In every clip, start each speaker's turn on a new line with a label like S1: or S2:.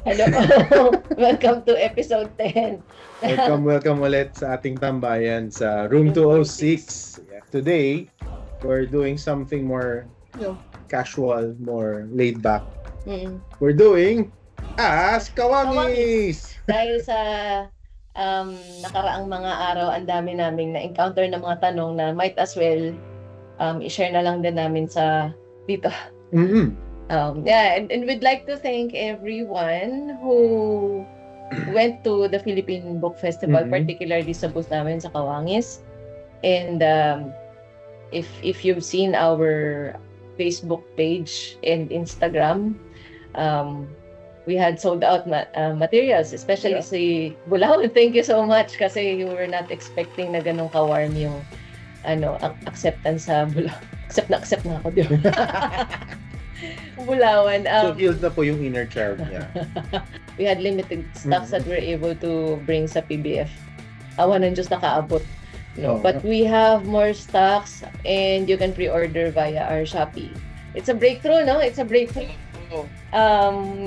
S1: Hello. Welcome to episode 10.
S2: Welcome ulit sa ating tambayan sa Room 206. Yeah. Today, we're doing something more, casual, more laid back.
S1: Mm.
S2: We're doing Ask Kawangis!
S1: Dahil sa nakaraang mga araw, ang dami naming na-encounter na mga tanong na might as well i-share na lang din namin sa dito.
S2: Mm-hmm.
S1: And we'd like to thank everyone who went to the Philippine Book Festival, particularly sa booth namin sa Kawangis. And if you've seen our Facebook page and Instagram, we had sold out materials, especially si Bulao. Thank you so much kasi you were not expecting na ganun ka-warm yung acceptance sa Bulao. Accept na ako, di ba? Bulawan.
S2: So, healed na po yung inner child niya.
S1: We had limited stocks that we're able to bring sa PBF. Awan ng Diyos nakaabot. But we have more stocks and you can pre-order via our Shopee. It's a breakthrough, no? It's a breakthrough.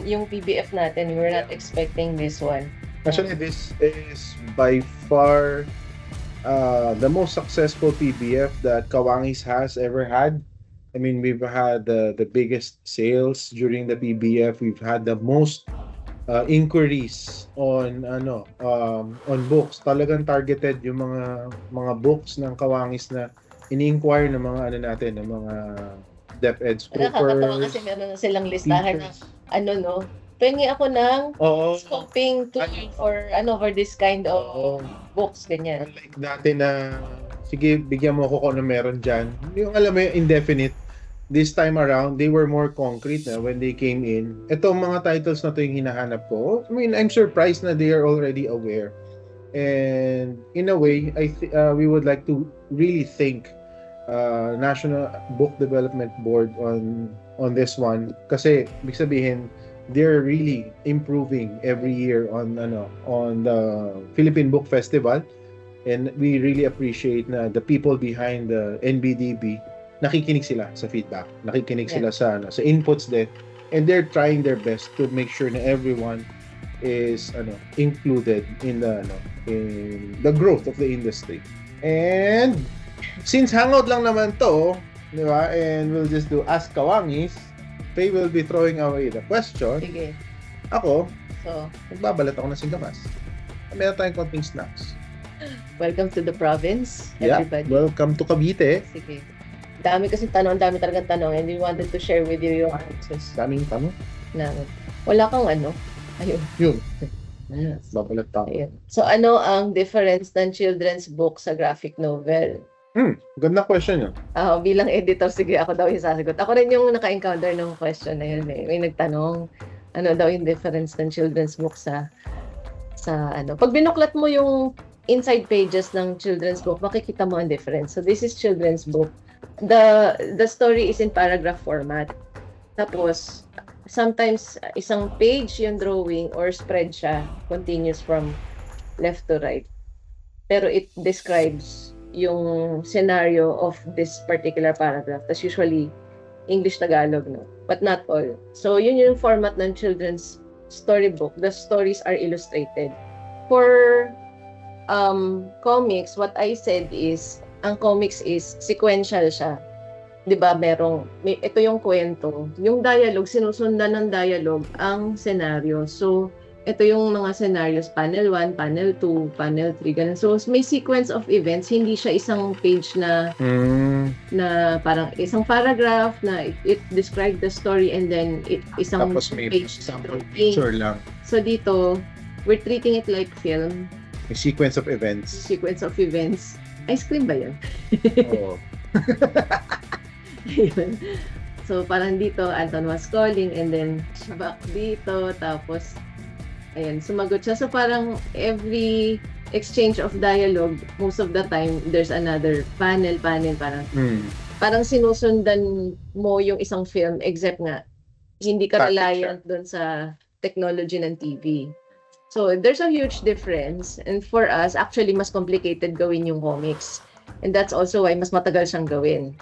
S1: Yung PBF natin, we were not expecting this one.
S2: Actually, this is by far the most successful PBF that Kawangis has ever had. I mean, we've had the biggest sales during the PBF. We've had the most inquiries on books. Talagang targeted yung mga books ng Kawangis na ini-inquire ng mga ng mga DepEd scopers.
S1: Nakakatawa kasi meron na silang listahan ng pengi ako ng scoping tool for this kind of books, ganyan.
S2: Unlike dati na sige, bigyan mo ako kung ano meron dyan. Yung alam mo, indefinite. This time around, they were more concrete na when they came in. Itong mga titles na to yung hinahanap ko. I mean, I'm surprised na they are already aware. And in a way, we would like to really thank National Book Development Board on this one. Kasi, ibig sabihin, they're really improving every year on the Philippine Book Festival. And we really appreciate na the people behind the NBDB nakikinig sila sa feedback, nakikinig sila sa inputs din, and they're trying their best to make sure na everyone is included in the growth of the industry. And since hangout lang naman to, di ba? And we'll just do Ask Kawangis. Faye will be throwing away the question.
S1: Sige.
S2: Ako, magbabalat ako ng singkamas. Meron tayong konting snacks.
S1: Welcome to the province, everybody.
S2: Welcome to Cavite.
S1: Sige. Dami kasi tanong, dami talagang tanong, and we wanted to share with you yung answers
S2: Daming tanong.
S1: namin. Wala kang ayun.
S2: Yun. Babalat ako.
S1: Ayun. So ano ang difference ng children's book sa graphic novel?
S2: Ganda question yun.
S1: Bilang editor, sige, ako daw yung sasagot. Ako rin yung naka-encounter ng question na yun. May nagtanong, ano daw yung difference ng children's book sa Pag binuklat mo yung inside pages ng children's book, makikita mo ang difference. So this is children's book. The story is in paragraph format. Tapos, sometimes isang page yung drawing or spread siya, continuous from left to right. Pero it describes yung scenario of this particular paragraph. That's usually English-Tagalog, no? But not all. So, yun yung format ng children's storybook. The stories are illustrated. For comics, what I said is, ang comics is sequential siya. 'Di ba? Ito yung kwento. Yung dialogue, sinusundan ng dialogue ang scenario. So, ito yung mga scenarios, panel 1, panel 2, panel 3, ganun. So, may sequence of events, hindi siya isang page na parang isang paragraph na it described the story and then isang
S2: Tapos may
S1: page
S2: sample picture lang.
S1: So, dito, we're treating it like film.
S2: A sequence of events.
S1: Sequence of events. Ice cream ba yan?
S2: Oo.
S1: So, parang dito, Anton was calling and then back dito, tapos ayan, sumagot siya. So, parang every exchange of dialogue, most of the time, there's another panel, parang sinusundan mo yung isang film, except nga, hindi ka reliant doon sa technology ng TV. So, there's a huge difference. And for us, actually, mas complicated gawin yung comics. And that's also why mas matagal siyang gawin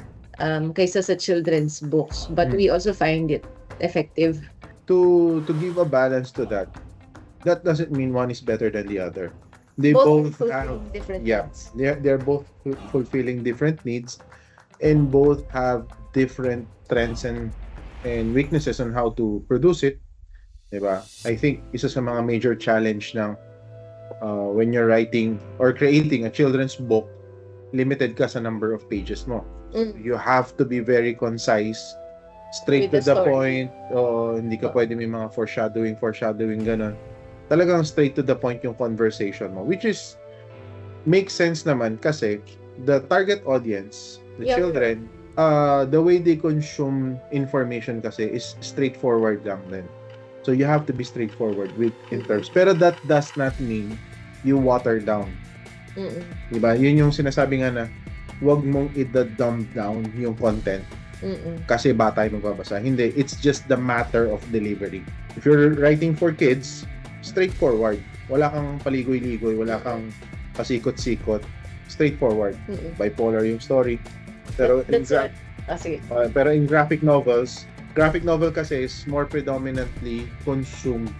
S1: kaysa sa children's books. But we also find it effective.
S2: to give a balance to that, that doesn't mean one is better than the other. They
S1: Both
S2: both have,
S1: fulfilling different
S2: yeah,
S1: needs.
S2: they're both fulfilling different needs, and both have different trends and weaknesses on how to produce it, diba? I think isa sa mga major challenge ng when you're writing or creating a children's book, limited ka sa number of pages mo.
S1: Mm.
S2: You have to be very concise, straight
S1: With
S2: to
S1: the
S2: the
S1: story.
S2: point. O hindi ka pwede may mga foreshadowing ganun. Talagang straight to the point yung conversation mo, which is makes sense naman kasi the target audience, the
S1: Yeah.
S2: children, the way they consume information kasi is straightforward lang din. So you have to be straightforward in terms. Pero that does not mean you water down.
S1: Mm-mm.
S2: Diba? Yun yung sinasabi nga na wag mong i-dumb down yung content
S1: Mm-mm.
S2: kasi bata yung magbabasa. Hindi. It's just the matter of delivery. If you're writing for kids, straightforward. Wala kang paligoy-ligoy. Wala kang pasikot-sikot. Straightforward.
S1: Mm-mm.
S2: Bipolar yung story. Pero in,
S1: That's what. Sige.
S2: pero in graphic novels, graphic novel kasi is more predominantly consumed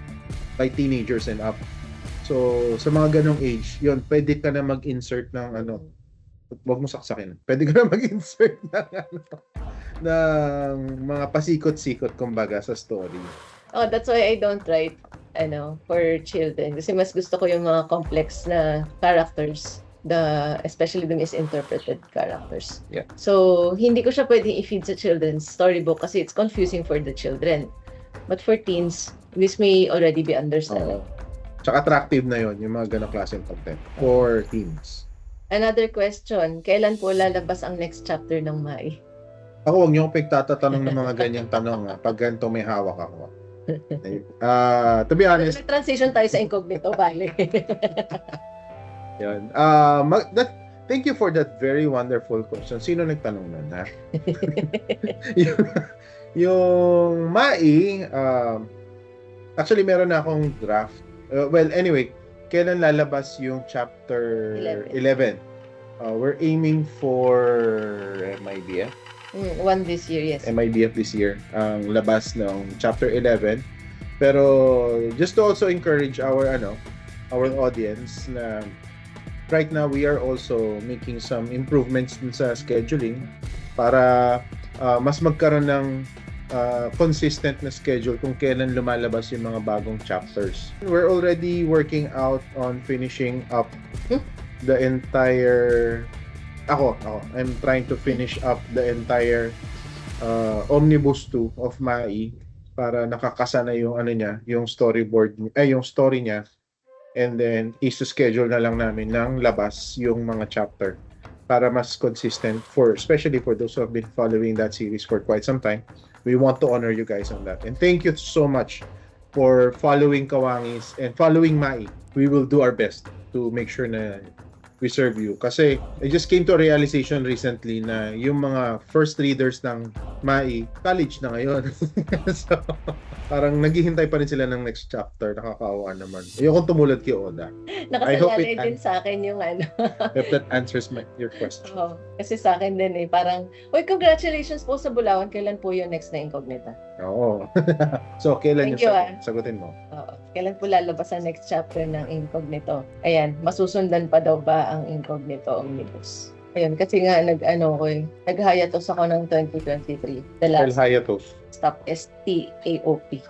S2: by teenagers and up. So, sa mga ganong age, yun, pwede ka na mag-insert ng ano, wag mo saksakin. Pwede ka na mag-insert ng mga pasikot-sikot kumbaga sa story.
S1: Oh, that's why I don't write for children. Kasi mas gusto ko yung mga complex na characters. Especially the misinterpreted characters.
S2: Yeah.
S1: So, hindi ko siya pwedeng i-feed sa children's storybook kasi it's confusing for the children. But for teens, this may already be understandable.
S2: Tsaka attractive na yon yung mga ganong klaseng content for teens.
S1: Another question, kailan po lalabas ang next chapter ng Mai?
S2: Ako, huwag niyo akong pagtatatanong ng mga ganyang tanong pag ganito may hawak ako. To be honest,
S1: Transition tayo sa incognito, bale.
S2: Yan. Thank you for that very wonderful question. Sino nagtanong nun, ha? yung Mai, actually meron na akong draft. Well, anyway, kailan lalabas yung chapter 11? We're aiming for MIBF.
S1: One this year, yes.
S2: MIBF this year, ang labas ng chapter 11. Pero just to also encourage our audience na right now we are also making some improvements sa scheduling para mas magkaroon ng consistent na schedule kung kailan lumalabas yung mga bagong chapters. We're already working out on finishing up the entire I'm trying to finish up the entire Omnibus 2 of Mai para nakakasa na yung yung storyboard, yung story niya, and then schedule na lang namin ng labas yung mga chapter para mas consistent especially for those who have been following that series for quite some time. We want to honor you guys on that. And thank you so much for following Kawangis and following Mai. We will do our best to make sure na we serve you. Kasi I just came to a realization recently na yung mga first readers ng Mai, college na ngayon. So, parang naghihintay pa rin sila ng next chapter. Nakakaawa naman. Ayokong tumulad kay Oda. I hope
S1: Nakasalalay din sa akin yung
S2: If that answers your question.
S1: Oh, kasi sa akin din parang, congratulations po sa Bulawan. Kailan po yung next na Incognita?
S2: Oo. So, kailan
S1: Thank you,
S2: sagutin mo?
S1: Oo. Kailan po lalabas ang next chapter ng Incognito? Ayan, masusundan pa daw ba ang Incognito Omnibus? Ayun, kasi nga nag-hiatus ako ng 2023. The last
S2: hiatus.
S1: stop, STAOP.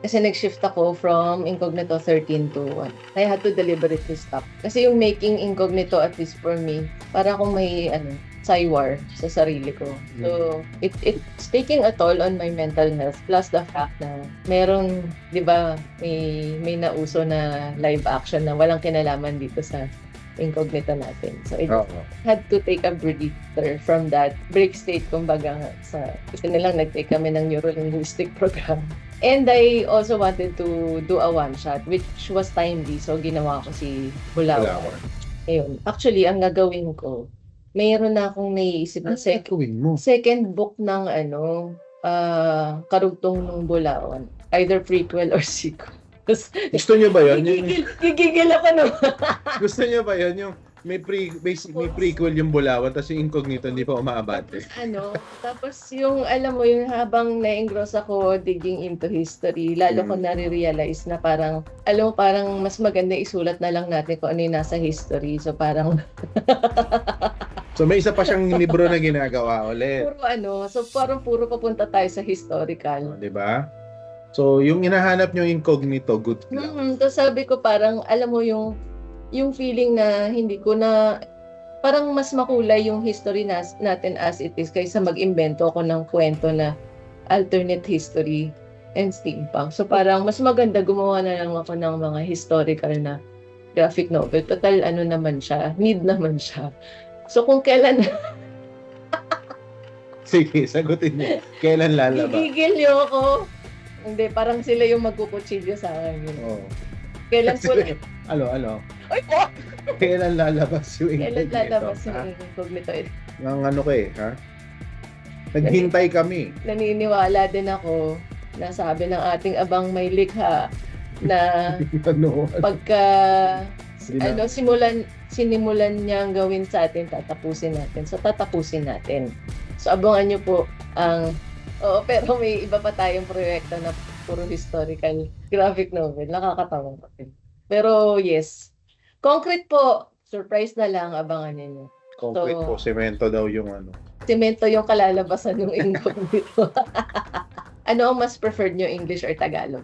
S1: Kasi nag-shift ako from Incognito 13 to 1. I had to deliberately stop. Kasi yung making Incognito, at least for me, para akong may saywar sa sarili ko. So, it's taking a toll on my mental health. Plus the fact na merong, di ba, may nauso na live action na walang kinalaman dito sa Incognito natin. So, I had to take a breather from that break state, kumbaga kasi nilang nag-take kami ng neuro-linguistic program. And I also wanted to do a one-shot, which was timely. So, ginawa ko si Bulawan. Ayun. Actually, ang gagawin ko, mayroon na akong naiisip na second book ng karugtong ng Bulawan. Either prequel or sequel.
S2: Gusto niyo ba yun?
S1: Gigigil ako naman.
S2: Gusto niyo ba yun? may prequel yung Bulawan, tapos yung Incognito hindi pa umaabante.
S1: Tapos yung, alam mo, yung habang na-engross ako digging into history, lalo ko nare-realize na parang, alam mo, parang mas maganda isulat na lang natin kung ano yung nasa history. So parang,
S2: So may isa pa siyang libro na ginagawa ulit.
S1: parang puro papunta tayo sa historical.
S2: Di ba? So yung hinahanap nyo Incognito, good lang.
S1: So sabi ko parang, alam mo yung feeling na hindi ko na, parang mas makulay yung history natin as it is kaysa mag-imbento ako ng kwento na alternate history and steampunk. So parang mas maganda gumawa na lang ako ng mga historical na graphic novel. Total naman siya, need naman siya. So kung kailan
S2: Sige, sagutin niyo. Kailan lalabas?
S1: gigigil niyo ako. Hindi, parang sila yung magkukutsilyo sa akin.
S2: Oh.
S1: Kailan po
S2: Ano?
S1: Ay po!
S2: Kailan lalabas yung
S1: Kailan
S2: Incognito?
S1: lalabas yung Incognito?
S2: Ng ano ko ha? Naghintay kami.
S1: Naniniwala din ako na sabi ng ating abang may likha na
S2: Ano?
S1: pagka sinimulan niyang gawin sa atin, tatapusin natin. So tatapusin natin. So abangan niyo po ang pero may iba pa tayong proyekto na puro historical graphic novel. Nakakatawa pa rin. Pero yes. Concrete po. Surprise na lang, abangan niyo.
S2: Concrete po, semento daw yung ano.
S1: Semento yung kalalabasan ng Incognito. Ano ang mas preferred nyo, English or Tagalog?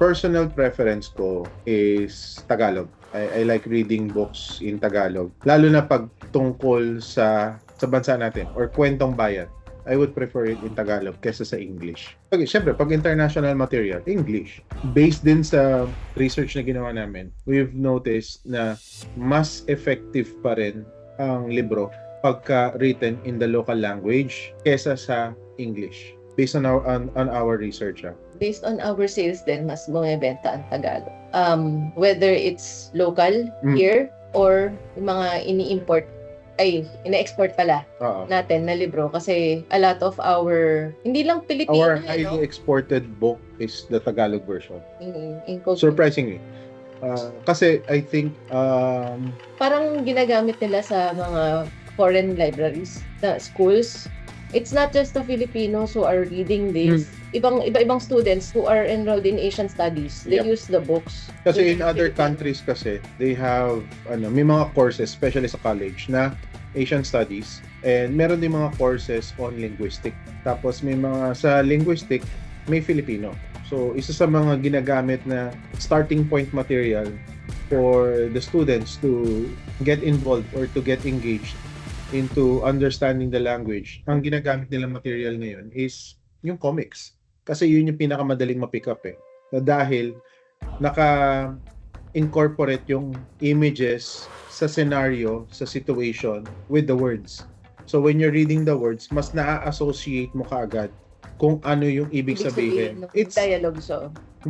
S2: Personal preference ko is Tagalog. I like reading books in Tagalog. Lalo na pag tungkol sa bansa natin or kwentong bayan. I would prefer it in Tagalog kesa sa English. Okay, syempre, pag international material, English. Based din sa research na ginawa namin, we've noticed na mas effective pa rin ang libro pagka written in the local language kesa sa English. Based on our research.
S1: Based on our sales din, mas bumibenta ang Tagalog. Whether it's local here or yung mga ina-export pala natin na libro kasi a lot of hindi lang Pilipino.
S2: Our highly exported book is the Tagalog version. Surprisingly. Kasi I think
S1: parang ginagamit nila sa mga foreign libraries, na schools. It's not just the Filipinos who are reading this. Iba-ibang students who are enrolled in Asian studies, they use the books.
S2: Kasi in other countries kasi, they have may mga courses, especially sa college, na Asian studies, and meron din mga courses on linguistic. Tapos may mga sa linguistic, may Filipino. So isa sa mga ginagamit na starting point material for the students to get involved or to get engaged into understanding the language, ang ginagamit nilang material ngayon is yung comics. Kasi yun yung pinakamadaling ma-pick up Na dahil naka-incorporate yung images sa scenario, sa situation, with the words. So when you're reading the words, mas na-associate mo kaagad kung ano yung ibig sabihin.
S1: It's dialogue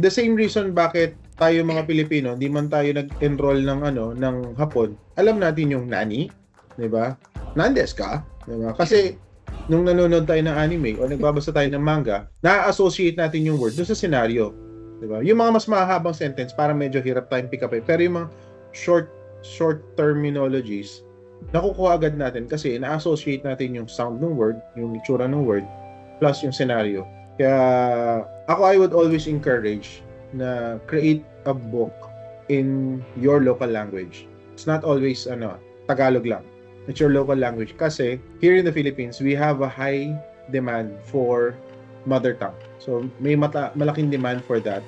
S2: the same reason bakit tayo mga Pilipino, hindi man tayo nag-enroll ng Hapon. Alam natin yung nani, 'di ba? Nandes ka, 'di ba? Kasi nung nanonood tayo ng anime o nagbabasa tayo ng manga, na-associate natin yung word doon sa scenario, 'di ba? Yung mga mas mahabang sentence para medyo hirap tayong pick up pero yung mga short terminologies, nakukuha agad natin kasi na-associate natin yung sound ng word, yung itsura ng word, plus yung scenario. Kaya ako, I would always encourage na create a book in your local language. It's not always Tagalog lang. It's your local language. Kasi here in the Philippines, we have a high demand for mother tongue. So may malaking demand for that.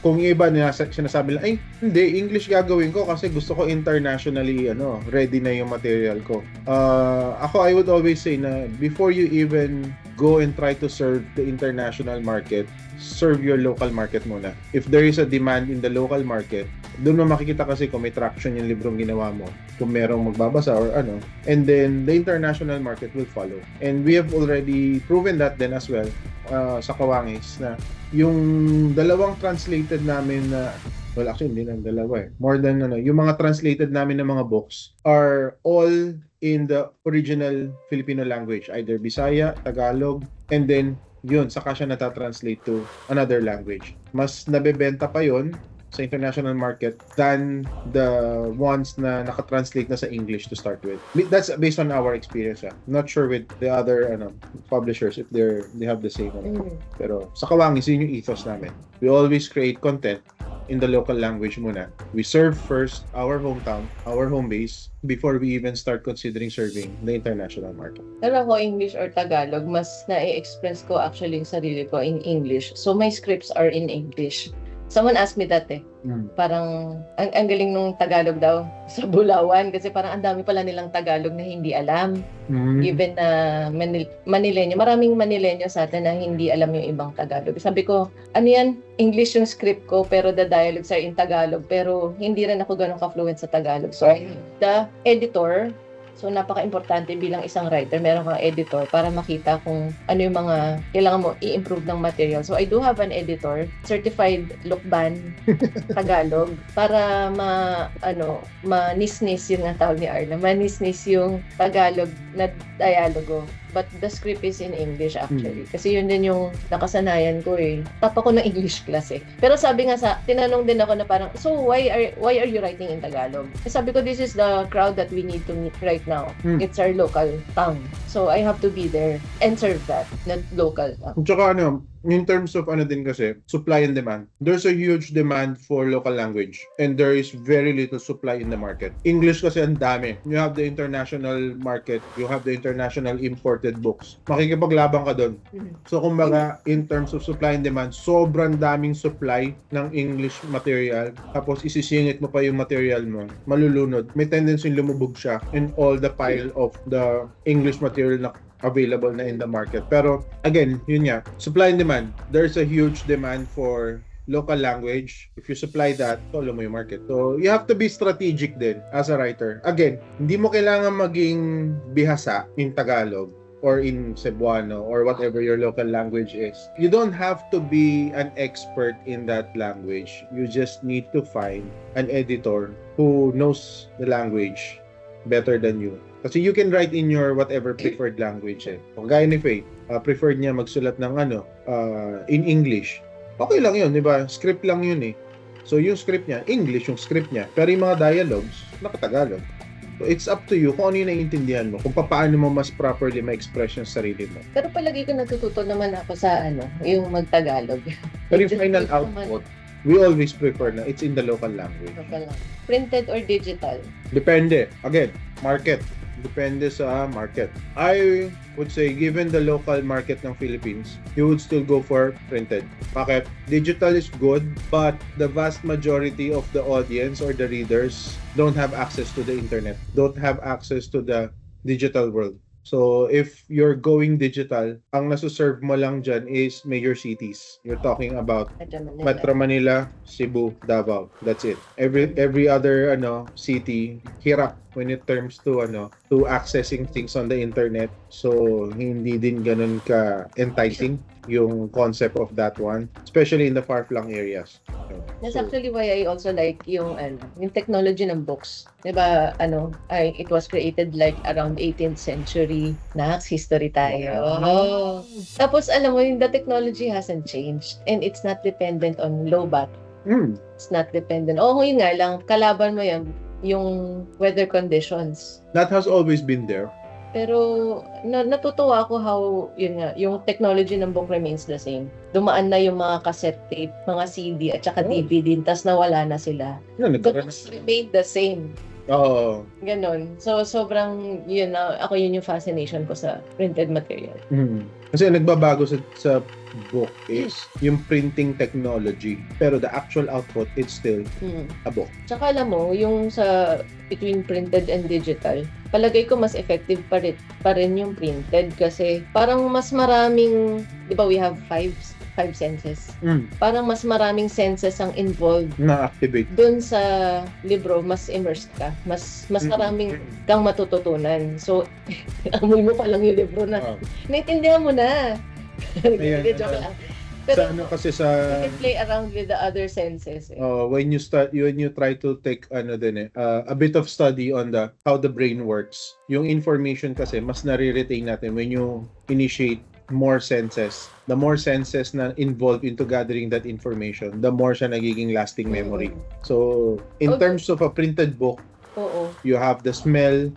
S2: Kung iba sinasabi lang, ay hindi, English gagawin ko kasi gusto ko internationally ready na yung material ko. Ako, I would always say na before you even go and try to serve the international market, serve your local market muna. If there is a demand in the local market, doon mo makikita kasi kung may traction yung librong ginawa mo, kung merong magbabasa or and then the international market will follow. And we have already proven that then as well sa Kawangis na yung dalawang translated namin na actually hindi lang dalawa more than yung mga translated namin na mga books are all in the original Filipino language, either Bisaya, Tagalog, and then yun, saka siya natatranslate to another language. Mas nabebenta pa yun sa international market than the ones na nakatranslate na sa English to start with. That's based on our experience. Not sure with the other publishers if they have the same. Pero sa Kawangis, yun yung ethos namin. We always create content in the local language muna. We serve first our hometown, our home base, before we even start considering serving the international market.
S1: Pero ako, English or Tagalog, mas na-express ko actually yung sarili ko in English. So my scripts are in English. Someone asked me that Parang, ang galing nung Tagalog daw sa Bulawan kasi parang ang dami pala nilang Tagalog na hindi alam. Given na Manileño, maraming Manileño sa atin na hindi alam yung ibang Tagalog. Sabi ko, ano yan? English yung script ko pero the dialogues are in Tagalog pero hindi rin ako ganun ka-fluent sa Tagalog. So, the editor, so napaka-importante bilang isang writer, meron kang editor para makita kung ano yung mga kailangan mo i-improve ng material. So I do have an editor, certified Lukban Tagalog para manisnis yung nga tawag ni Arla, manisnis yung Tagalog na dialogo. But the script is in English actually. Kasi yun din yung nakasanayan ko eh. Top ako ng English class eh. Pero sabi nga tinanong din ako na parang, so why are you writing in Tagalog? Eh, sabi ko, this is the crowd that we need to meet right now. It's our local tongue. So I have to be there and serve that, not local tongue.
S2: Tsaka in terms of din kasi, supply and demand. There's a huge demand for local language and there is very little supply in the market. English kasi ang dami. You have the international market, you have the international imported books. Makikipaglaban ka doon. So kumbaga, in terms of supply and demand, sobrang daming supply ng English material. Tapos isisingit mo pa yung material mo. Malulunod. May tendency lumubog siya in all the pile of the English material na available na in the market. Pero again, yun nga, supply and demand. There's a huge demand for local language. If you supply that, solo mo yung market. So you have to be strategic din as a writer. Again, hindi mo kailangan maging bihasa in Tagalog or in Cebuano or whatever your local language is. You don't have to be an expert in that language. You just need to find an editor who knows the language better than you. Kasi you can write in your whatever preferred language eh. Kagaya ni Faye, preferred niya magsulat ng in English. Okay lang yun, di ba? Script lang yun eh. So yung script niya, English yung script niya. Pero yung mga dialogues, nakatagalog. So it's up to you kung ano yung naiintindihan mo, kung paano mo mas properly ma-express yung sarili mo.
S1: Pero palagi ko natututo naman ako sa yung magtagalog.
S2: Pero yung final output, we always prefer na it's in the local language.
S1: Printed or digital?
S2: Depende. Again, market. Depende sa market. I would say, given the local market ng Philippines, you would still go for printed. Bakit? Digital is good, but the vast majority of the audience or the readers don't have access to the internet, don't have access to the digital world. So, if you're going digital, ang nasuserve mo lang dyan is major cities. You're talking about Metro Manila, Cebu, Davao. That's it. Every other city, hirap when it comes to accessing things on the internet. So, hindi din ganun ka enticing yung concept of that one, especially in the far-flung areas.
S1: That's actually why I also like yung technology ng books. Diba, it was created like around 18th century. History tayo. Oh. Tapos, alam mo, the technology hasn't changed and it's not dependent on lowbat. It's not dependent. Yun nga lang, kalaban mo yan, yung weather conditions.
S2: That has always been there.
S1: Pero natutuwa ako how yung technology ng book remains the same. Dumaan na yung mga cassette tape, mga CD at saka DVD, tas nawala na sila. The books remained the same.
S2: Oo.
S1: Ganon. So sobrang yun yung fascination ko sa printed material.
S2: Kasi nagbabago sa book is yung printing technology, pero the actual output it's still a book.
S1: Tsaka alam mo, yung sa between printed and digital, palagay ko mas effective pa rin yung printed kasi parang mas maraming, di ba we have five senses. Parang mas maraming senses ang involved
S2: na-activate.
S1: Doon sa libro, mas immersed ka. Mas maraming kang matututunan. So, amoy mo pa lang yung libro na. Naintindihan mo na. Joke lang. Pero
S2: kasi
S1: you can play around with the other senses.
S2: When you try to take a bit of study on how the brain works, yung information kasi mas nare-retain natin when you initiate more senses. The more senses na involved into gathering that information, the more siya nagiging lasting memory. So, in
S1: Okay.
S2: terms of a printed book,
S1: Oo.
S2: you have the smell,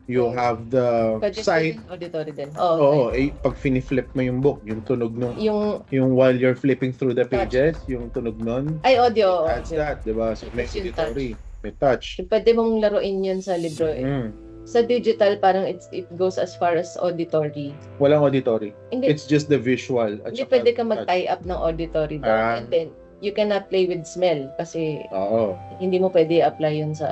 S2: you
S1: Oo.
S2: have the
S1: Pwede
S2: sight.
S1: pwedeng auditory din.
S2: Oo, pag fini-flip mo yung book, yung tunog nung,
S1: Yung
S2: while you're flipping through the pages, yung tunog nun,
S1: audio.
S2: adds that, di ba? So, may
S1: Tapos yung
S2: auditory, may touch.
S1: Pwede mong laruin yun sa libro. Sa digital, parang it goes as far as auditory.
S2: Walang auditory.
S1: Hindi,
S2: It's just the visual. At
S1: hindi
S2: saka
S1: pwede ka
S2: touch.
S1: mag-tie up ng auditory doon.
S2: Ah.
S1: And then, you cannot play with smell kasi
S2: Oo.
S1: hindi mo pwede apply yun sa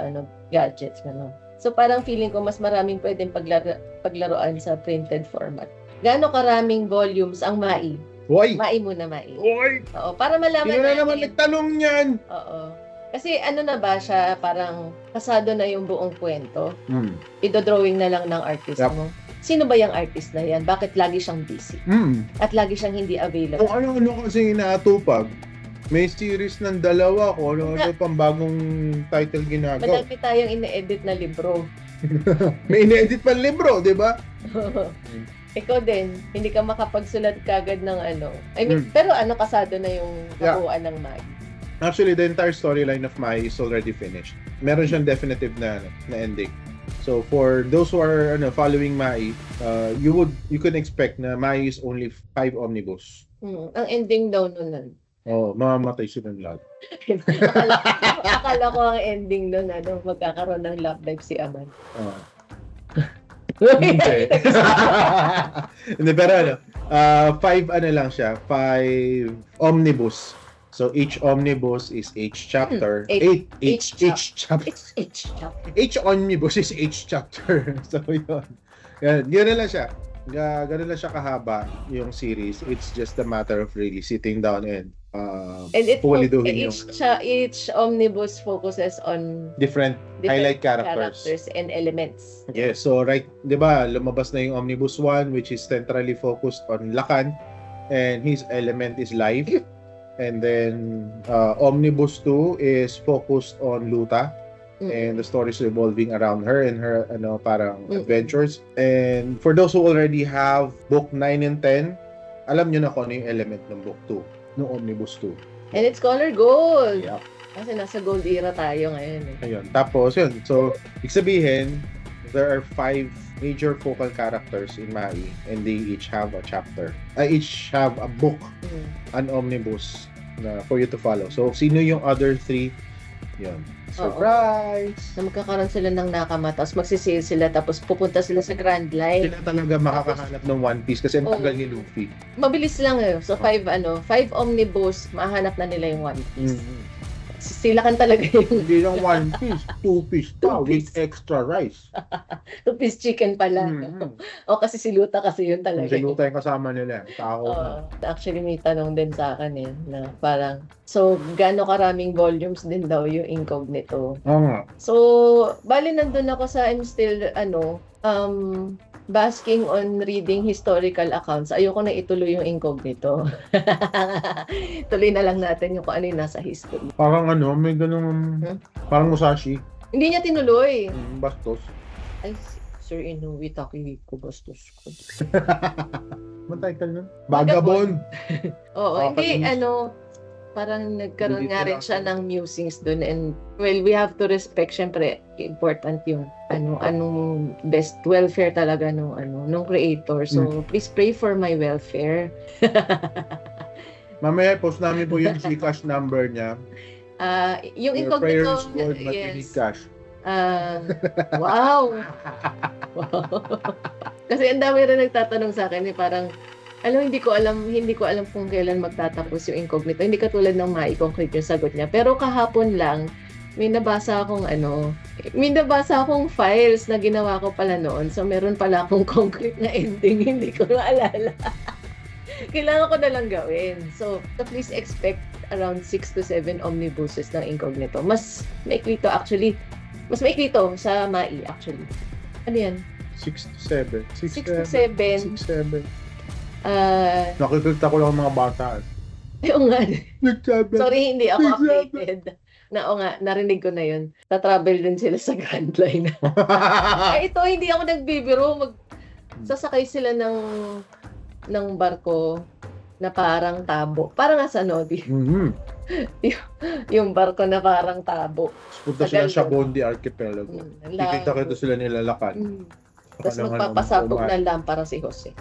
S1: gadgets. Ano. So parang feeling ko mas maraming pwedeng paglaruan sa printed format. Gaano karaming volumes ang MAI?
S2: Hoy!
S1: MAI muna, MAI.
S2: Hoy!
S1: Oo, para malaman
S2: Sino na naman
S1: natin.
S2: nagtanong niyan?
S1: Oo. Kasi ano na ba siya, parang kasado na yung buong kwento. Idodrawing na lang ng artist
S2: Yep.
S1: mo. Sino ba yung artist na yan? Bakit lagi siyang busy? At lagi siyang hindi available?
S2: Kung ano-ano kasi inaatupag, may series ng dalawa kung ano-ano pang bagong title ginagawa.
S1: Madami tayong ine-edit na libro.
S2: May ine-edit pa libro, di ba?
S1: Ikaw din, hindi ka makapagsulat kagad ng I mean, pero kasado na yung kabuuan ng MAI.
S2: Actually, the entire storyline of Mai is already finished. Meron siyang definitive na ending. So for those who are following Mai, you can expect na Mai is only 5 omnibus.
S1: Ang ending daw nun.
S2: Oh, mamamatay silang lahat.
S1: Akala ko ang ending nun, magkakaroon ng love life si Aman.
S2: Hindi. Hindi, pero 5 lang siya, 5 omnibus. So each omnibus is each chapter. Each chapter. Each omnibus is each chapter. So yun. Ganun lang siya. Ganun lang siya kahaba yung series. It's just a matter of really sitting down and
S1: each omnibus focuses on
S2: different highlight characters
S1: and elements.
S2: Yes, so right, 'di ba, lumabas na yung Omnibus 1 which is centrally focused on Lakan and his element is life. And then Omnibus 2 is focused on Luta and the stories revolving around her and her parang adventures. And for those who already have book 9 and 10, alam niyo na kung ano yung element ng book 2, ng Omnibus 2.
S1: And it's color gold.
S2: Yeah.
S1: Kasi nasa gold era tayo ngayon.
S2: Ayun. Tapos yun. So, ibig sabihin, there are 5 major focal characters in Mai and they each have a chapter. Each have a book, an omnibus for you to follow. So, sino yung other 3? Yun. Surprise!
S1: Na magkakaroon sila ng nakama, tapos magsisale sila, tapos pupunta sila sa Grand Line.
S2: Sila talaga makakahanap ng One Piece kasi ang tagal ni Luffy.
S1: Mabilis lang So 5 omnibus, mahanap na nila yung One Piece. Sila kan talaga yung
S2: Hindi lang One Piece, 2 piece pa with extra rice.
S1: 2-piece chicken pala. O kasi si Luta kasi yun talaga.
S2: Si Luta yung kasama nila. Tao.
S1: Actually may tanong din sa akin na parang, so gaano karaming volumes din daw yung Incognito?
S2: Oo nga.
S1: So, bali nandun ako sa I'm still basking on reading historical accounts. Ayoko na ituloy yung Incognito. Tuloy na lang natin yung kung ano yung nasa history.
S2: Parang may ganun, parang Musashi.
S1: Hindi niya tinuloy.
S2: Bastos.
S1: Ay, Sir Inoue, Takihiko, bastos ko.
S2: Ano title nun? Vagabond.
S1: Oo, hindi, parang nagkaroon
S2: Hindi
S1: nga rin siya ng musings dun, and well, we have to respect, syempre important yung anong best welfare talaga nung creator. So please pray for my welfare.
S2: Mamaya post namin po yung Gcash number niya.
S1: Yung
S2: Your prayers
S1: Incognito,
S2: Lord, but we need cash.
S1: Wow. Kasi ang dami rin nagtatanong sa akin, parang hindi ko alam kung kailan magtatapos yung Incognito. Hindi katulad ng Mai concrete yung sagot niya. Pero kahapon lang, may nabasa akong files na ginawa ko pala noon. So meron pala akong concrete na ending, hindi ko maalala. Kailangan ko na lang gawin. So please expect around 6 to 7 omnibuses ng Incognito. Mas maikli to actually. Mas maikli to sa Mai actually. Ano yan?
S2: 6 to 7.
S1: 6 to 7.
S2: 6, 7. Nakikita ko lang mga bata.
S1: Oo nga.
S2: 6, 7.
S1: Sorry, hindi ako updated. Narinig ko na yun. Ta-travel din sila sa Grand Line. Ito, hindi ako nagbibiro. Sasakay sila ng ng barko na parang tabo. Parang nga sa Nodi.
S2: Mhm.
S1: Yung barko na parang tabo.
S2: Punta sila
S1: Tagal
S2: sa
S1: yun.
S2: Bondi Archipelago.
S1: Ang
S2: Kikita-kita sila nilalakad.
S1: Tapos magpapasabog ng lampara si Jose.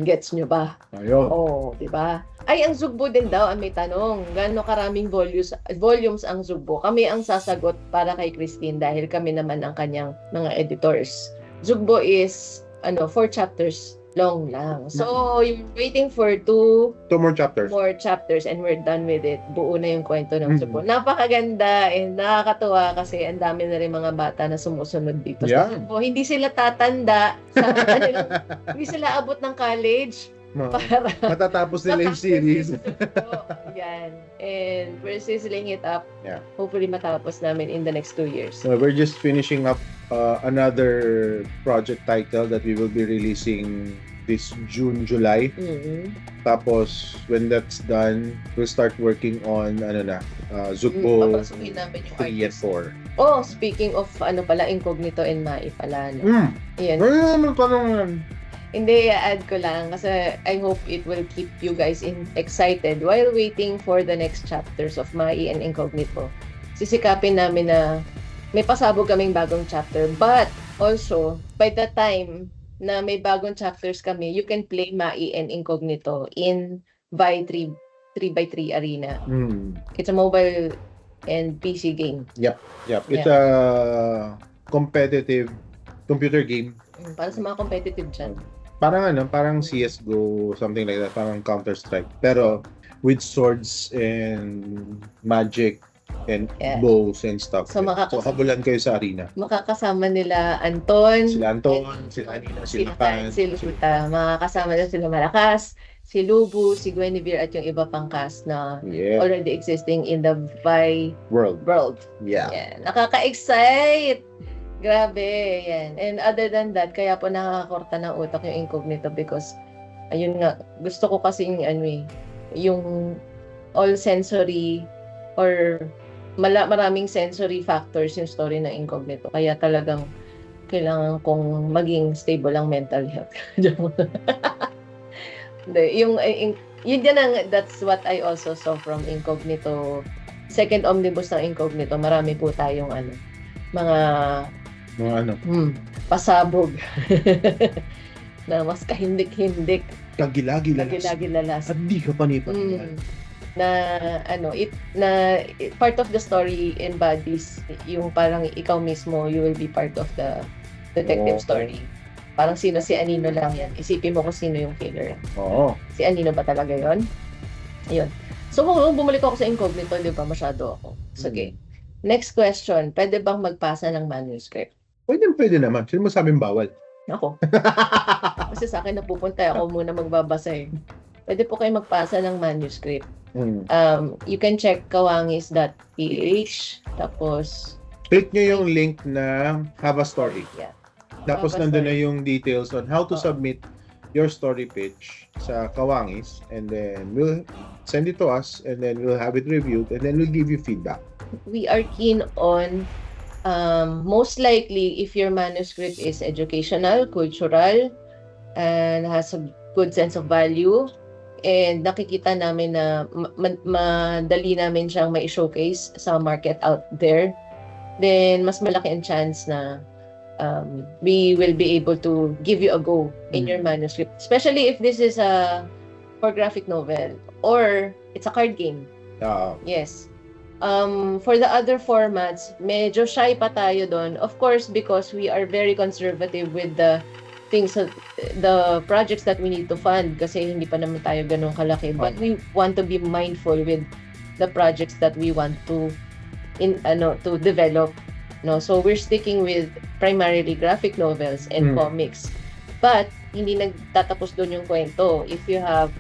S1: Gets nyo ba?
S2: Ayun.
S1: Oo, di ba? Ay, ang Zugbo din daw ang may tanong. Gaano karaming volumes ang Zugbo? Kami ang sasagot para kay Christine dahil kami naman ang kanyang mga editors. Zugbo is 4 chapters long lang. So, you're waiting for 2
S2: Two more chapters.
S1: more chapters and we're done with it. Buo na yung kwento ng
S2: Mhm.
S1: Zugbo. Napakaganda and nakakatuwa kasi ang dami na rin mga bata na sumusunod dito sa
S2: Yeah.
S1: Zugbo. Hindi sila tatanda sa hindi sila abot ng college para
S2: Matatapos nila yung series.
S1: Yan. And we're sizzling it up.
S2: Yeah.
S1: Hopefully matapos namin in the next 2 years.
S2: So we're just finishing up another project title that we will be releasing this June, July.
S1: Mhm.
S2: Tapos, when that's done, we'll start working on, Zugbo
S1: Papasukin namin yung
S2: 3 and
S1: artist.
S2: 4.
S1: Oh, speaking of Incognito and Mai pala. No? Yan.
S2: Ano naman tanong yan?
S1: Hindi, i-add ko lang kasi I hope it will keep you guys excited while waiting for the next chapters of Mai and Incognito. Sisikapin namin na may pasabog kaming bagong chapter, but also, by the time na may bagong chapters kami, you can play Mai and Incognito in Vi 3x3 Arena. It's a mobile and PC game.
S2: Yep. It's a competitive computer game.
S1: Para sa mga competitive dyan.
S2: Parang CS:GO, something like that, parang Counter-Strike. Pero with swords and magic and
S1: Yeah.
S2: bows and stuff.
S1: So,
S2: So habulan kayo sa arena.
S1: Makakasama nila Anton,
S2: Sila Anton, sila Anina, sila Pan,
S1: si Luta, makakasama nila sila Malakas, si Lubu, si Guinevere at yung iba pang cast na
S2: yeah,
S1: already existing in the Vi
S2: world.
S1: world.
S2: Yeah.
S1: Yan. Nakaka-excite! Grabe, yan. And other than that, kaya po nakakakorta ng utak yung Incognito because, ayun nga, gusto ko kasing yung all sensory or maraming sensory factors yung story ng Incognito. Kaya talagang kailangan kong maging stable ang mental health. Yun din that's what I also saw from Incognito. Second omnibus ng Incognito, marami po tayong mga pasabog na mas kahindik-hindik,
S2: Kagilagi-lalas. At di ka panipaniwala.
S1: part of the story embodies yung parang ikaw mismo, you will be part of the detective story. Parang sino si Anino lang yan. Isipin mo kung sino yung killer.
S2: Oo.
S1: Si Anino ba talaga yon? Ayun. So, kung bumalik ako sa Incognito, di ba masyado ako? Sige. Next question. Pwede bang magpasa ng manuscript?
S2: Pwede naman. Sino mo sabing bawal?
S1: Ako. Kasi sa akin napupunta ako muna magbabasa eh. Pwede po kayo magpasa ng manuscript. You can check kawangis.ph tapos
S2: Click nyo yung link na Have a Story.
S1: Yeah.
S2: Tapos
S1: Have a
S2: nandun
S1: Story.
S2: na yung details on how to
S1: Oo.
S2: submit your story pitch sa Kawangis, and then we'll send it to us, and then we'll have it reviewed, and then we'll give you feedback.
S1: we are keen on most likely if your manuscript is educational, cultural, and has a good sense of value, and nakikita namin na madali namin siyang mai-showcase sa market out there, then mas malaki ang chance na we will be able to give you a go in your manuscript. Especially if this is for graphic novel or it's a card game. Yes. For the other formats, medyo shy pa tayo doon. Of course, because we are very conservative with the projects that we need to fund kasi hindi pa naman tayo ganun kalaki. But we want to be mindful with the projects that we want to develop. No, so we're sticking with primarily graphic novels and comics. But hindi nagtatapos doon yung kwento. If you have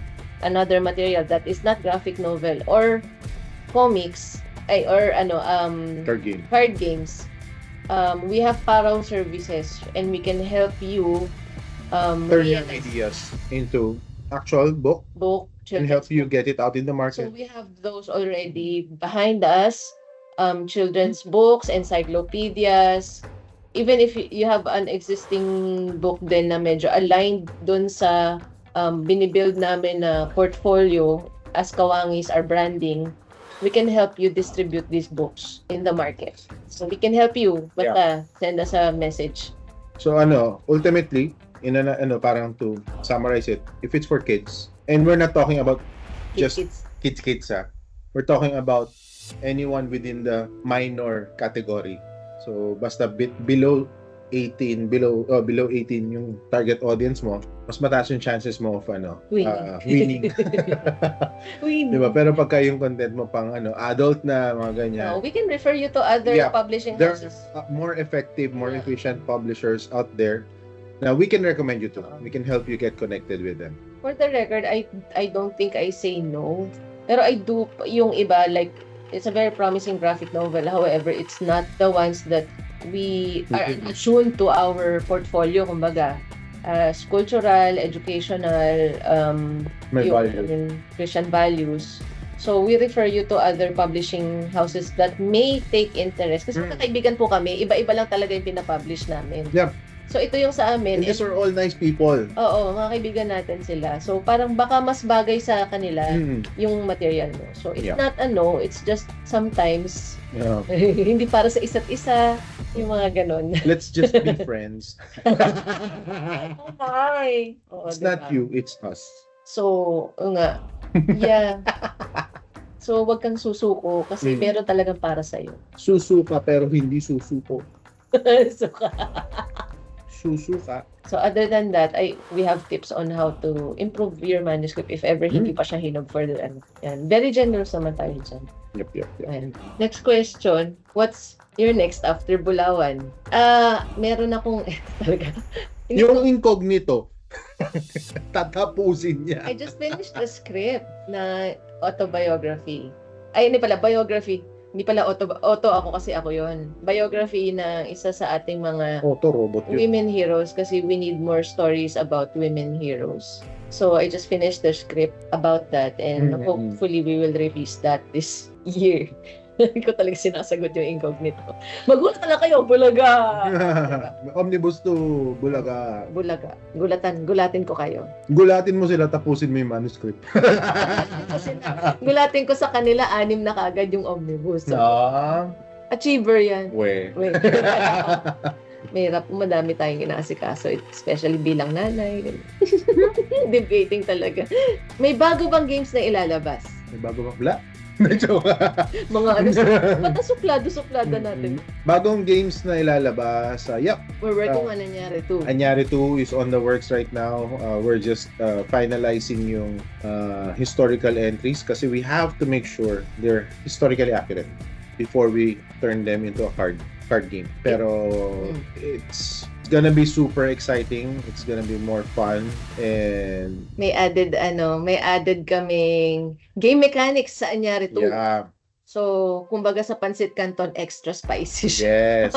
S1: another material that is not graphic novel or comics card games, we have Paraw services and we can help you
S2: Turn your ideas into actual book and help you get it out in the
S1: So
S2: market.
S1: we have those already behind us. Children's books, encyclopedias, even if you have an existing book din na medyo aligned dun sa binibuild namin na portfolio as Kawangis, our branding, we can help you distribute these books in the market. So we can help you. Basta send us a message.
S2: So ultimately, parang to summarize it, if it's for kids, and we're not talking about just kids, we're talking about anyone within the minor category. So basta below 18 yung target audience mo, mas mataas yung chances mo of winning.
S1: Winning.
S2: Diba? Pero pagka yung content mo pang adult na mga ganyan.
S1: We can refer you to other publishing houses.
S2: There are more effective, more efficient publishers out there na we can recommend you to. We can help you get connected with them.
S1: For the record, I don't think I say no. Pero I do yung iba, like it's a very promising graphic novel. However, it's not the ones that we are attuned to our portfolio, kumbaga. Cultural, educational, Christian values. So, we refer you to other publishing houses that may take interest. Kasi kaibigan po kami, iba-iba lang talaga yung pinapublish namin.
S2: Yeah.
S1: So, ito yung sa amin.
S2: And these are all nice people.
S1: Oo, mga kaibigan natin sila. So, parang baka mas bagay sa kanila yung material mo. So, it's not it's just sometimes hindi para sa isa't isa, yung mga ganon.
S2: Let's just be friends.
S1: Hi!
S2: It's not you, it's us.
S1: So, nga. Yeah. So, wag kang susuko kasi meron talagang para sa'yo.
S2: Susuka pero hindi susuko.
S1: Suka.
S2: Susuka.
S1: So, other than that, we have tips on how to improve your manuscript if ever hindi pa siya hinog for the yan. Very generous naman tayo dyan.
S2: Yep.
S1: Ayan. Next question. What's your next after Bulawan? Meron akong talaga.
S2: Yung incognito, tatapusin niya.
S1: I just finished the script na autobiography. Ay, hindi pala, biography. Hindi pala auto ako kasi ako yon. Biography na isa sa ating mga
S2: robot yun.
S1: Women heroes kasi we need more stories about women heroes. So, I just finished the script about that and hopefully we will release that this year. Hindi ko talaga sinasagot yung incognito. Magulat na kayo, Bulaga!
S2: Omnibus to Bulaga.
S1: Bulaga. Gulatin ko kayo.
S2: Gulatin mo sila, tapusin mo yung manuscript.
S1: Gulatin ko sa kanila, 6 na kagad yung omnibus. So, achiever yan.
S2: Wait.
S1: Mahirap, madami tayong inaasikaso, especially bilang nanay. Debating talaga. May bago bang games na ilalabas?
S2: May bago bang bla? Medyo
S1: mga suplado-suplada natin.
S2: Bagong games na ilalabas.
S1: We're working on Anyari 2.
S2: Anyari 2 is on the works right now. We're just finalizing yung historical entries kasi we have to make sure they're historically accurate before we turn them into a card game. Pero it's gonna be super exciting. It's gonna be more fun and
S1: may added kaming game mechanics sa Anyari 2.
S2: Yeah.
S1: So, kumbaga sa Pancit Canton, extra spicy siya.
S2: Yes.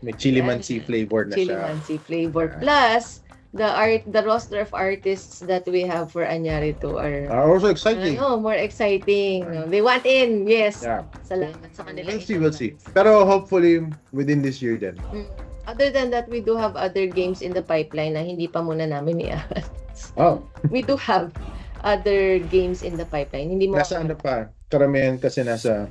S2: May chili mansi flavor na
S1: chili
S2: siya.
S1: mansi flavor. Plus, the roster of artists that we have for Anyari 2 are
S2: Also exciting.
S1: more exciting. They want in. Yes.
S2: Yeah.
S1: Salamat sa kanila.
S2: We'll see. Pero hopefully within this year then.
S1: Other than that, we do have other games in the pipeline na hindi pa muna namin i-add. We do have other games in the pipeline. Hindi mo
S2: nasa pa? Karamihan kasi nasa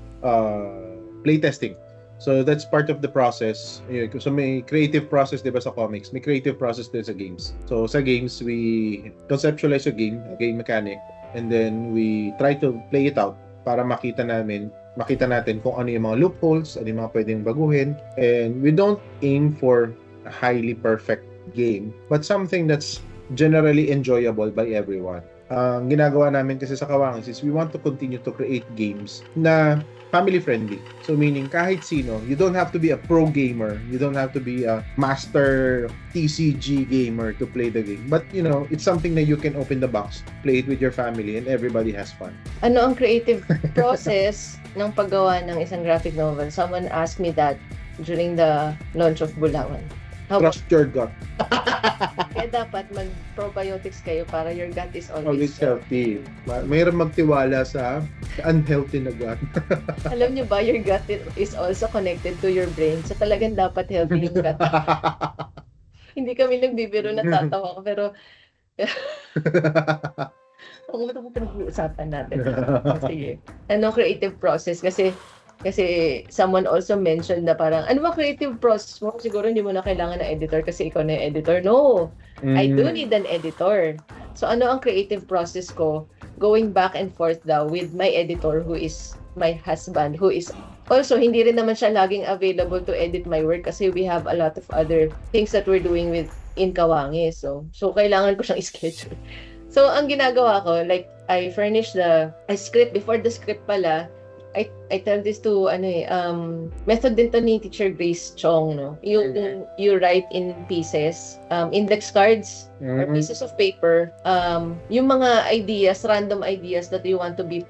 S2: playtesting. So that's part of the process. So may creative process 'di ba sa comics? May creative process din sa games. So sa games we conceptualize a game mechanic, and then we try to play it out para makita natin kung ano yung mga loopholes, ano yung mga pwedeng baguhin. And we don't aim for a highly perfect game, but something that's generally enjoyable by everyone. Ang ginagawa namin kasi sa Kawangis is we want to continue to create games na family-friendly. So meaning kahit sino, you don't have to be a pro gamer, you don't have to be a master TCG gamer to play the game. But it's something that you can open the box, play it with your family, and everybody has fun.
S1: Ano ang creative process ng paggawa ng isang graphic novel? Someone asked me that during the launch of Bulawan.
S2: Trust your gut.
S1: Kaya dapat mag-probiotics kayo para your gut is
S2: Always
S1: always
S2: healthy. Mayroon magtiwala sa unhealthy na gut.
S1: Alam niyo ba, your gut is also connected to your brain. So talagang dapat healthy yung gut. Hindi kami nagbibiro, natatawa ko. Pero kung ito po pinag-uusapan natin. Sige. Ano creative process? Kasi someone also mentioned na parang, ano ba creative process mo? Siguro hindi mo na kailangan ng editor kasi ikaw na yung editor. No! I do need an editor. So ano ang creative process ko? Going back and forth daw with my editor who is my husband, who is also hindi rin naman siya laging available to edit my work kasi we have a lot of other things that we're doing in Kawangi. So kailangan ko siyang schedule. So ang ginagawa ko, like I furnish a script. Before the script pala, I tell this to method din to ni Teacher Grace Chong, no. You write in pieces, index cards or pieces of paper, yung mga ideas, random ideas that you want to be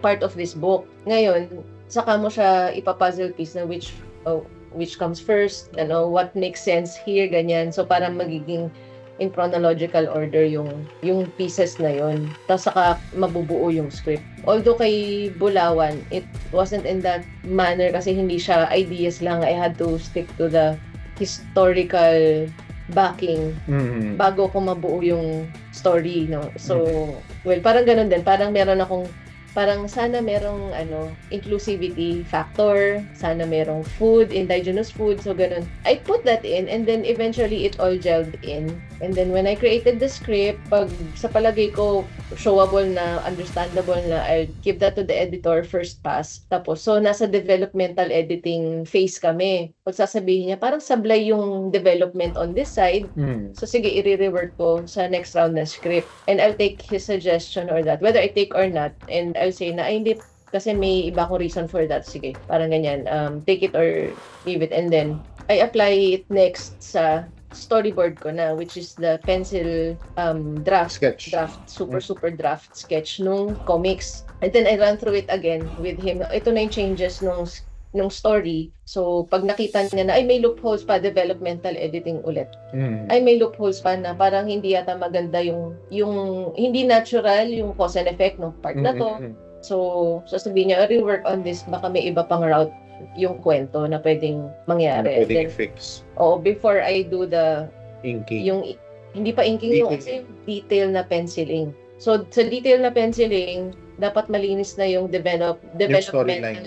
S1: part of this book. Ngayon, saka mo siya ipapuzzle piece na which comes first, what makes sense here, ganyan. So parang magiging in chronological order yung pieces na yon. Tapos saka mabubuo yung script. Although kay Bulawan, it wasn't in that manner kasi hindi siya ideas lang. I had to stick to the historical backing bago ko mabuo yung story, no. So, well, parang ganun din. Parang meron akong sana merong inclusivity factor, sana merong food, indigenous food, so ganun. I put that in and then eventually it all gelled in. And then when I created the script, pag sa palagay ko showable na, understandable na, I'll give that to the editor first pass. Tapos, so nasa developmental editing phase kami. Pag sasabihin niya, parang sablay yung development on this side. So sige, i-rework ko sa next round na script. And I'll take his suggestion or that, whether I take or not. And I'll say na, ay hindi, kasi may iba ko reason for that. Sige, parang ganyan. Take it or leave it. And then, I apply it next sa storyboard ko na, which is the pencil draft super draft sketch nung comics. And then I run through it again with him. Ito na yung changes nung story. So pag nakita niya na ay may loopholes pa, developmental editing ulit. Ay may loopholes pa na parang hindi yata maganda yung hindi natural yung cause and effect ng part na to. So sasabihin niya, rework on this, baka may iba pang route yung kwento na pwedeng mangyari.
S2: Pwedeng fix.
S1: Oo, before I do the
S2: inking.
S1: Yung hindi pa inking, yung detail na penciling. So sa detail na penciling, dapat malinis na yung developmental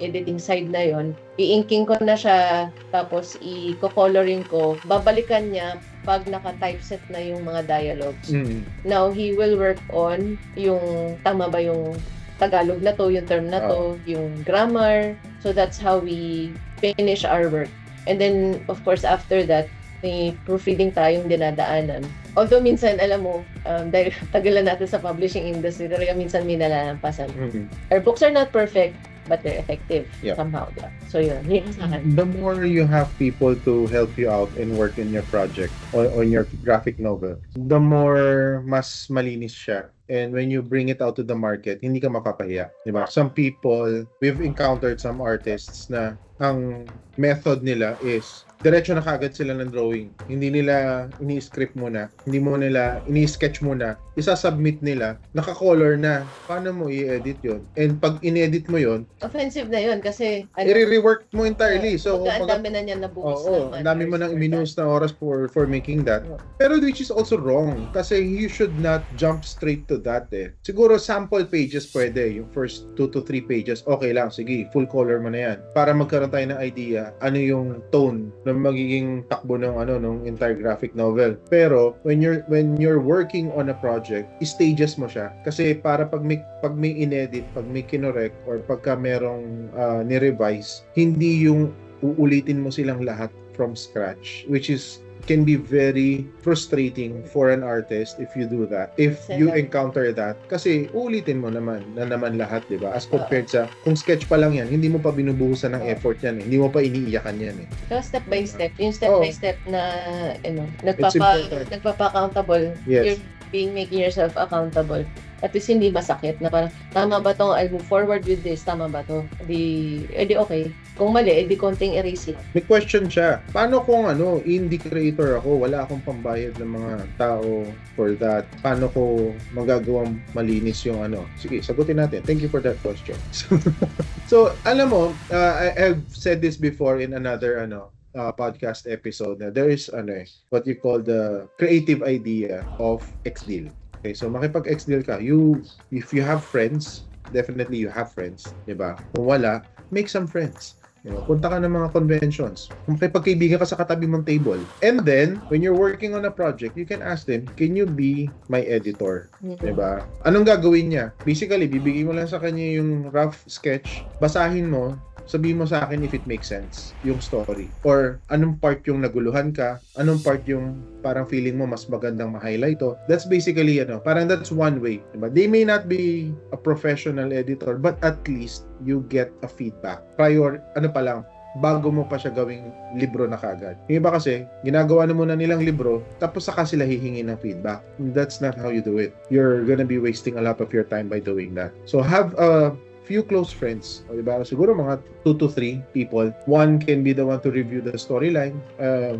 S1: editing side na yon. I-inking ko na siya, tapos i-coloring ko. Babalikan niya pag naka-typeset na yung mga dialogues. Now, he will work on yung tama ba yung Tagalog na to, yung term na to, yung grammar. So that's how we finish our work. And then, of course, after that, may proofreading tayong dinadaanan. Although minsan, alam mo, dahil tagalan natin sa publishing industry, talaga minsan may nalalampasan. Our books are not perfect, but they're effective somehow. Yeah. So yun sa akin.
S2: The more you have people to help you out and work in your project or on your graphic novel, the more mas malinis siya. And when you bring it out to the market, hindi ka mapapahiya. Diba? Some people, we've encountered some artists na ang method nila is diretso na kagad sila ng drawing. Hindi nila ini-script muna, hindi mo nila ini-sketch muna, isa-submit nila, naka-color na. Paano mo i-edit yon? And pag in-edit mo yon,
S1: offensive na yon kasi
S2: i-rework mo entirely. So,
S1: ang dami na niya nabuhos
S2: ang dami mo nang minus na oras for making that. Pero which is also wrong kasi you should not jump straight to that Siguro sample pages pwede, yung first 2 to 3 pages, okay lang, sige, full color mo na yan. Para magkaroon tayo ng idea, ano yung tone na magiging takbo ng ng entire graphic novel. Pero when you're working on a project, stages mo siya. Kasi para pag may inedit, pag may kinorek, or pagka merong ni-revise, hindi yung uulitin mo silang lahat from scratch, which can be very frustrating for an artist if you do that. If you encounter that, kasi uulitin mo naman lahat, di ba? As compared sa, kung sketch pa lang yan, hindi mo pa binubuhusan ng effort yan Hindi mo pa iniiyakan yan
S1: So step by step, yung step by step na, nagpapa-accountable.
S2: Yes.
S1: making yourself accountable. At least hindi masakit na parang, tama ba to? I'll move forward with this. Tama ba to? Di okay. Kung mali, di konting erase it.
S2: May question siya. Paano kung indie creator ako, wala akong pambayad ng mga tao for that? Paano ko magagawang malinis yung Sige, sagutin natin. Thank you for that question. So, alam mo, I've said this before in another podcast episode na there is what you call the creative idea of Xdeal. Okay, so makipag-Xdeal ka. If you have friends, definitely you have friends, 'di ba? Kung wala, make some friends. Punta ka ng mga conventions. Kung makipagkaibigan ka sa katabi mong table. And then, when you're working on a project, you can ask them, can you be my editor? Diba? Anong gagawin niya? Basically, bibigay mo lang sa kanya yung rough sketch, basahin mo, sabihin mo sa akin if it makes sense, yung story. Or anong part yung naguluhan ka, anong part yung parang feeling mo mas magandang ma-highlight to. That's basically, parang that's one way. Diba? They may not be a professional editor, but at least you get a feedback. Prior, bago mo pa siya gawing libro na kagad. Yung iba kasi, ginagawa na muna nilang libro, tapos saka sila hihingi ng feedback. That's not how you do it. You're gonna be wasting a lot of your time by doing that. So have a few close friends, diba? Siguro mga 2 to 3 people. One can be the one to review the storyline.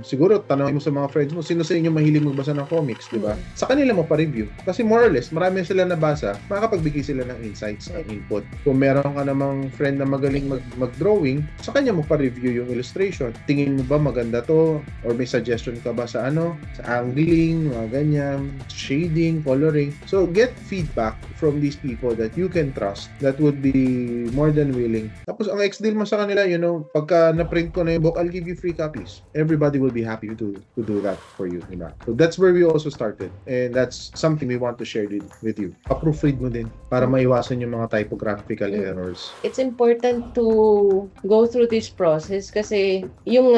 S2: Siguro tanongin mo sa mga friends mo, sino sa inyo mahilig magbasa ng comics, diba? Sa kanila mo pa-review. Kasi more or less, marami sila nabasa, makakapagbigay sila ng insights, ng input. Kung meron ka namang friend na magaling mag-drawing, sa kanya mo pa-review yung illustration. Tingin mo ba maganda to? Or may suggestion ka ba sa sa angling, mga ganyan, shading, coloring. So, get feedback from these people that you can trust, that would be more than willing. Tapos ang Xdeal mo sa kanila, pagka na-print ko na yung book, I'll give you free copies. Everybody will be happy to do that for you, diba? So that's where we also started. And that's something we want to share with you. Pa-proofread mo din para maiwasan yung mga typographical errors.
S1: It's important to go through this process kasi yung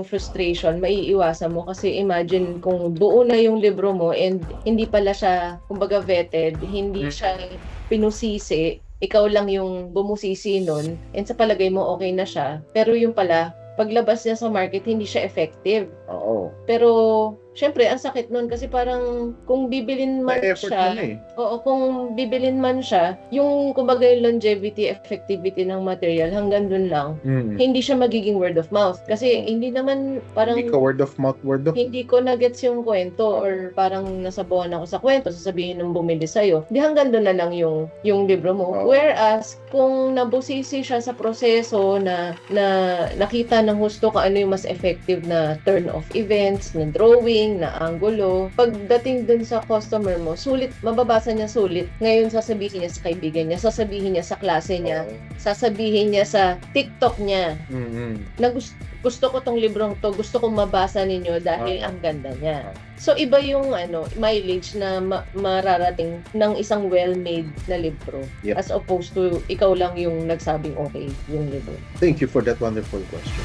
S1: frustration, maiiwasan mo kasi imagine kung buo na yung libro mo and hindi pala siya, kumbaga vetted, hindi siya pinusisi, ikaw lang yung bumusisi nun, and sa palagay mo okay na siya, pero yung pala, paglabas niya sa market, hindi siya effective.
S2: Oo.
S1: Pero, syempre, ang sakit nun kasi parang kung bibilin man siya, kung bibilin man siya, yung kumbaga yung longevity, effectivity ng material, hanggang dun lang, hindi siya magiging word of mouth. Kasi hindi naman parang...
S2: Hindi ka word of mouth.
S1: Hindi ko na-gets yung kwento or parang nasabuhan ako sa kwento, sasabihin nung bumili sa'yo. Di hanggang dun na lang yung libro mo. Whereas, kung nabusisi siya sa proseso na nakita ng husto ka ano yung mas effective na turn of events, na drawing, na angulo. Pagdating dun sa customer mo, sulit, mababasa niya sulit. Ngayon, sasabihin niya sa kaibigan niya, sasabihin niya sa klase niya, sasabihin niya sa TikTok niya, na gusto ko tong librong to, gusto kong mabasa ninyo dahil ang ganda niya. So, iba yung mileage na mararating ng isang well-made na libro as opposed to ikaw lang yung nagsabing okay yung libro.
S2: Thank you for that wonderful question.